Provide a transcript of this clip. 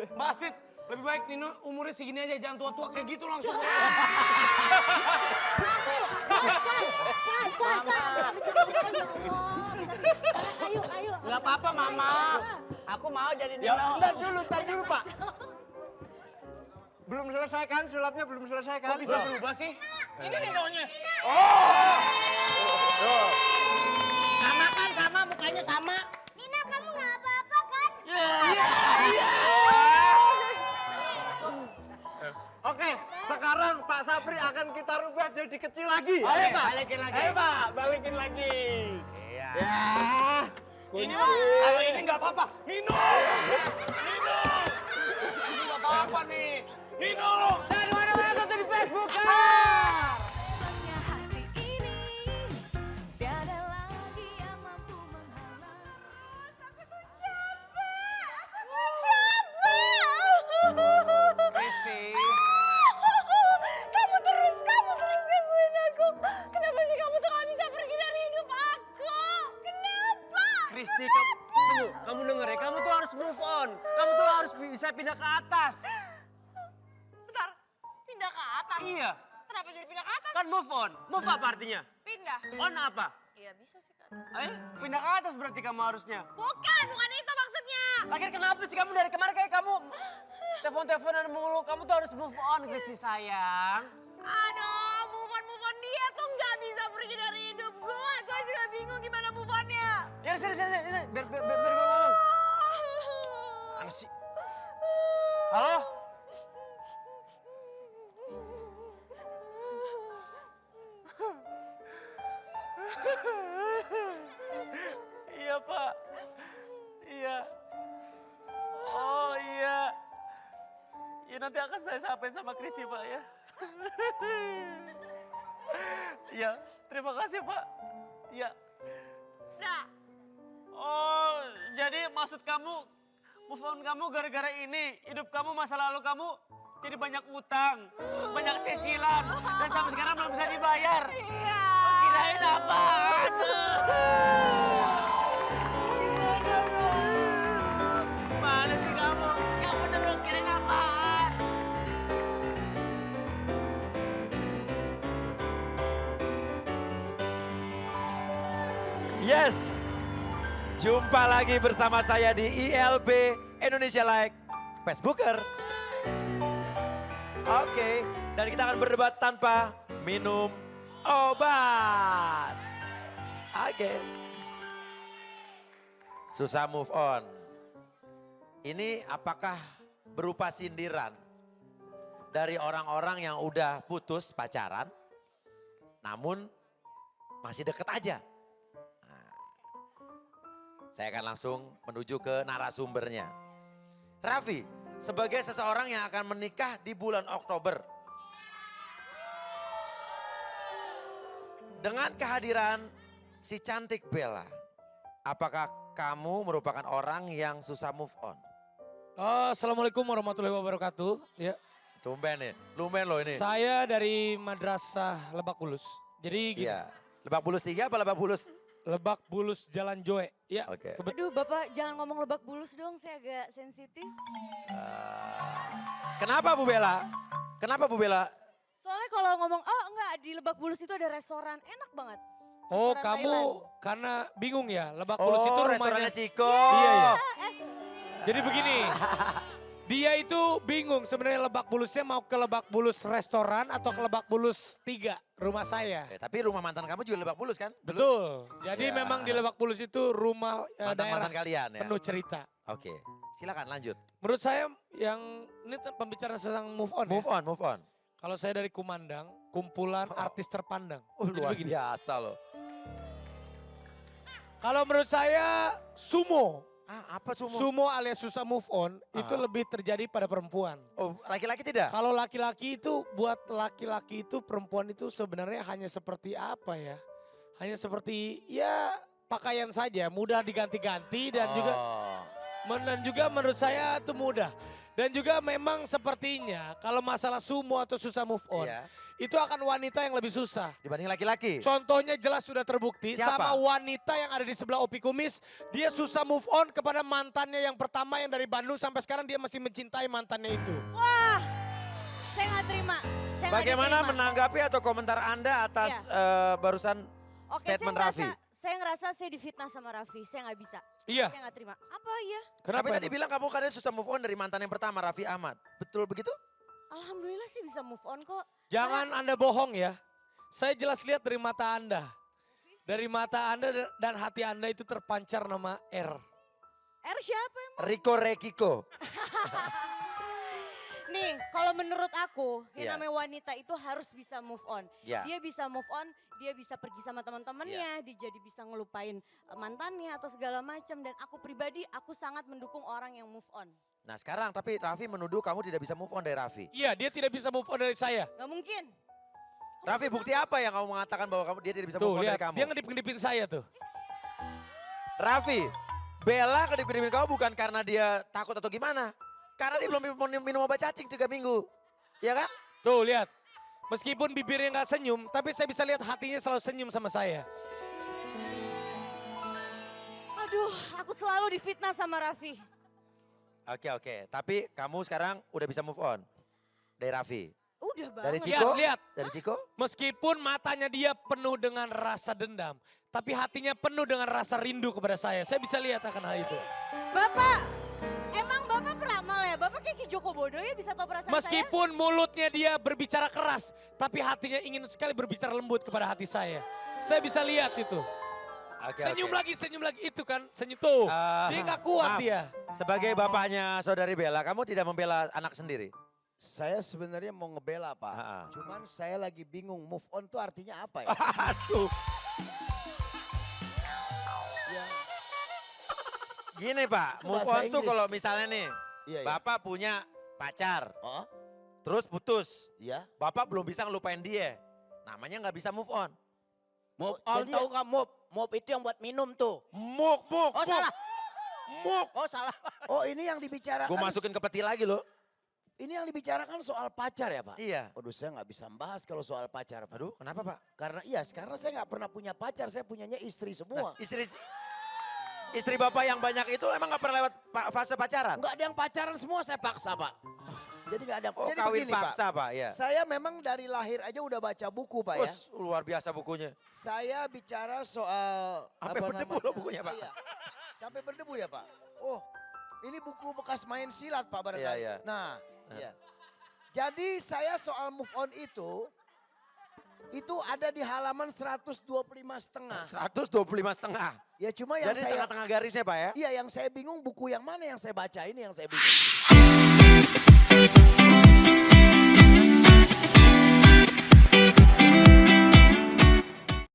Mbak Astrid, lebih baik Nino umurnya segini aja, jangan tua-tua kayak gitu langsung. Ayo. Nggak apa-apa, Mama. Aku mau jadi Nino. Ya, ntar dulu, Pak. Belum selesai kan, sulapnya belum selesai kan? Kok bisa berubah sih? Ini Ninonya. Sama kan, sama mukanya sama. Nina, kamu nggak apa-apa kan? Oke, sekarang Pak Sapri akan kita rubah jadi kecil lagi. Ayo, Pak. Balikin lagi. Ayo Pak, balikin lagi. Iya. Ya. Ini kalau ini nggak apa-apa. Nino! Nino! Ini nggak apa-apa nih. Nino! Dan mana-mana tonton di Facebook. Hanya hari ini tiada lagi yang mampu menghalang. Kristi. Kamu terus gangguin aku. Kenapa sih kamu tuh gak bisa pergi dari hidup aku? Kenapa? Kristi, kamu denger ya, kamu tuh harus move on. Kamu tuh harus bisa pindah ke atas. Bentar, pindah ke atas? Iya, Kenapa jadi pindah ke atas? kan move on. Move apa artinya? Pindah. On apa? Iya bisa sih ke atas. Ayo, pindah ke atas berarti kamu harusnya. Bukan itu maksudnya. Akhir kenapa sih kamu dari kemarin kayak kamu telepon-teleponan mulu? Kamu tuh harus move on, Kristi sayang. Aduh, move on dia tuh nggak bisa pergi dari hidup gue. Gue juga bingung gimana move onnya. Ya sini, biar gue ngomong. Mana sih? Halo? Iya Pak, iya. Oh iya. Ya nanti akan saya sampaikan sama Kristi Pak ya. Iya, terima kasih Pak. Iya. Nah, Oh, jadi maksud kamu move on kamu gara-gara ini, hidup kamu masa lalu kamu jadi banyak utang, banyak cicilan, dan sampai sekarang belum bisa dibayar. iya. Kirain apa? Mana sih kamu? Yang bener dong, kirain apaan? Yes, jumpa lagi bersama saya di ILB Indonesia Like Facebooker. Oke, dan kita akan berdebat tanpa minum obat. Oke. Susah move on. Ini apakah berupa sindiran dari orang-orang yang udah putus pacaran, namun masih deket aja? Saya akan langsung menuju ke narasumbernya. Raffi, sebagai seseorang yang akan menikah di bulan Oktober. Dengan kehadiran si cantik Bella, apakah kamu merupakan orang yang susah move on? Assalamualaikum warahmatullahi wabarakatuh. Ya, Tumben nih, lumayan loh ini. saya dari Madrasah Lebak Bulus. Jadi gini, Iya, Lebak Bulus 3 apa Lebak Bulus? Lebak Bulus Jalan Joe. Ya, Oke. Aduh, Bapak jangan ngomong Lebak Bulus dong, saya agak sensitif. Kenapa Bu Bella? Kenapa Bu Bella? Soalnya kalau ngomong, oh enggak, di Lebak Bulus itu ada restoran, enak banget. Oh Restoran kamu Thailand. karena bingung ya, Lebak Bulus itu Oh, rumahnya. restorannya Ciko. Iya, iya. Jadi begini, dia itu bingung sebenarnya Lebak Bulusnya mau ke Lebak Bulus restoran atau ke Lebak Bulus 3, rumah saya. Tapi rumah mantan kamu juga Lebak Bulus kan? Dulu? Betul, jadi Ya. memang di Lebak Bulus itu rumah daerah Mantan-mantan kalian ya? penuh cerita. Oke, silakan lanjut. Menurut saya yang ini pembicaraan tentang move on Move ya. on, move on. Kalau saya dari Kumandang, kumpulan artis terpandang. Jadi Luar begini, biasa loh. kalau menurut saya sumo. Apa sumo? Sumo alias susah move on itu Ah. lebih terjadi pada perempuan. Oh, laki-laki tidak? Kalau laki-laki itu buat laki-laki itu perempuan itu sebenarnya hanya seperti apa ya? Hanya seperti ya pakaian saja, mudah diganti-ganti dan juga Oh. dan juga menurut saya itu mudah. Dan juga memang sepertinya kalau masalah sumo atau susah move on, Iya. itu akan wanita yang lebih susah. Dibanding laki-laki. Contohnya jelas sudah terbukti Siapa? sama wanita yang ada di sebelah Opi Kumis. Dia susah move on kepada mantannya yang pertama yang dari Bandung sampai sekarang dia masih mencintai mantannya itu. Wah, saya nggak terima. Saya nggak Bagaimana diterima. menanggapi atau komentar Anda atas barusan Oke, statement saya Raffi? saya ngerasa saya difitnah sama Raffi. Saya nggak bisa. Iya. Saya nggak terima. Apa iya? Kenapa? Tapi tadi emang? bilang kamu katanya susah move on dari mantan yang pertama, Raffi Ahmad. Betul begitu? Alhamdulillah sih bisa move on kok. Jangan Anda bohong ya. Saya jelas lihat dari mata Anda. Dari mata Anda dan hati Anda itu terpancar nama R. R siapa emang? Riko Rekiko. Nih, kalau menurut aku, Iya. yang namanya wanita itu harus bisa move on. Iya. Dia bisa move on, dia bisa pergi sama teman-temannya, dia jadi bisa ngelupain mantannya atau segala macam. Dan aku pribadi, aku sangat mendukung orang yang move on. Nah sekarang tapi Raffi menuduh kamu tidak bisa move on dari Raffi. Iya, dia tidak bisa move on dari saya. Gak mungkin. Raffi, bukti apa yang kamu mengatakan bahwa dia tidak bisa Tuh move on lihat, dari kamu? dia ngedip-ngedipin saya tuh. Raffi, Bella kedip-kedipin kamu bukan karena dia takut atau gimana. Karena dia belum minum obat cacing 3 minggu. Ya kan? Tuh lihat, meskipun bibirnya nggak senyum, tapi saya bisa lihat hatinya selalu senyum sama saya. Aduh, aku selalu difitnah sama Raffi. Oke. Tapi kamu sekarang udah bisa move on dari Raffi. Udah Dari banget. Ciko? Lihat. Dari Ciko? Meskipun matanya dia penuh dengan rasa dendam, tapi hatinya penuh dengan rasa rindu kepada saya. Saya bisa lihat akan hal itu. Bapak, emang Bapak peramal ya? Bapak kayak Ki Joko Bodo ya bisa tahu perasaan saya? Meskipun mulutnya dia berbicara keras, tapi hatinya ingin sekali berbicara lembut kepada hati saya. Saya bisa lihat itu. Senyum lagi itu kan, senyum tuh. Dia nggak kuat maaf. dia. Sebagai bapaknya saudari Bella, kamu tidak membela anak sendiri? Saya sebenarnya mau ngebela Pak, Ha-ha. cuman saya lagi bingung move on tuh artinya apa ya? Aduh. Gini Pak, Itu move bahasa on tuh Inggris. kalau misalnya nih, Iya, iya. Bapak punya pacar, Oh, terus putus. iya. Bapak belum bisa ngelupain dia, namanya nggak bisa move on. Move on Jadi- tahu nggak move? Move itu yang buat minum tuh. Muk. Oh salah. Muk. Oh salah. Oh ini yang dibicarakan. Gue masukin ke peti lagi loh. Ini yang dibicarakan soal pacar ya Pak? Iya. Waduh saya nggak bisa membahas kalau soal pacar Pak. Aduh, kenapa Pak? Karena karena saya nggak pernah punya pacar, saya punyanya istri semua. Nah, istri Bapak yang banyak itu emang nggak pernah lewat fase pacaran? Nggak ada yang pacaran semua saya paksa Pak. Jadi nggak ada. Oh, Jadi kawin begini, paksa Pak, ya. Saya memang dari lahir aja udah baca buku Pak ya. Us, luar biasa bukunya. Saya bicara soal Sampai berdebu loh bukunya, Pak. Iya. Sampai berdebu ya Pak. Oh, ini buku bekas main silat Pak barangkali. Iya, iya. Nah, iya. Jadi saya soal move on itu ada di halaman 125,5. 125,5. Ya cuma yang Jadi saya tengah-tengah garisnya Pak ya? Iya, yang saya bingung buku yang mana yang saya baca ini yang saya bingung.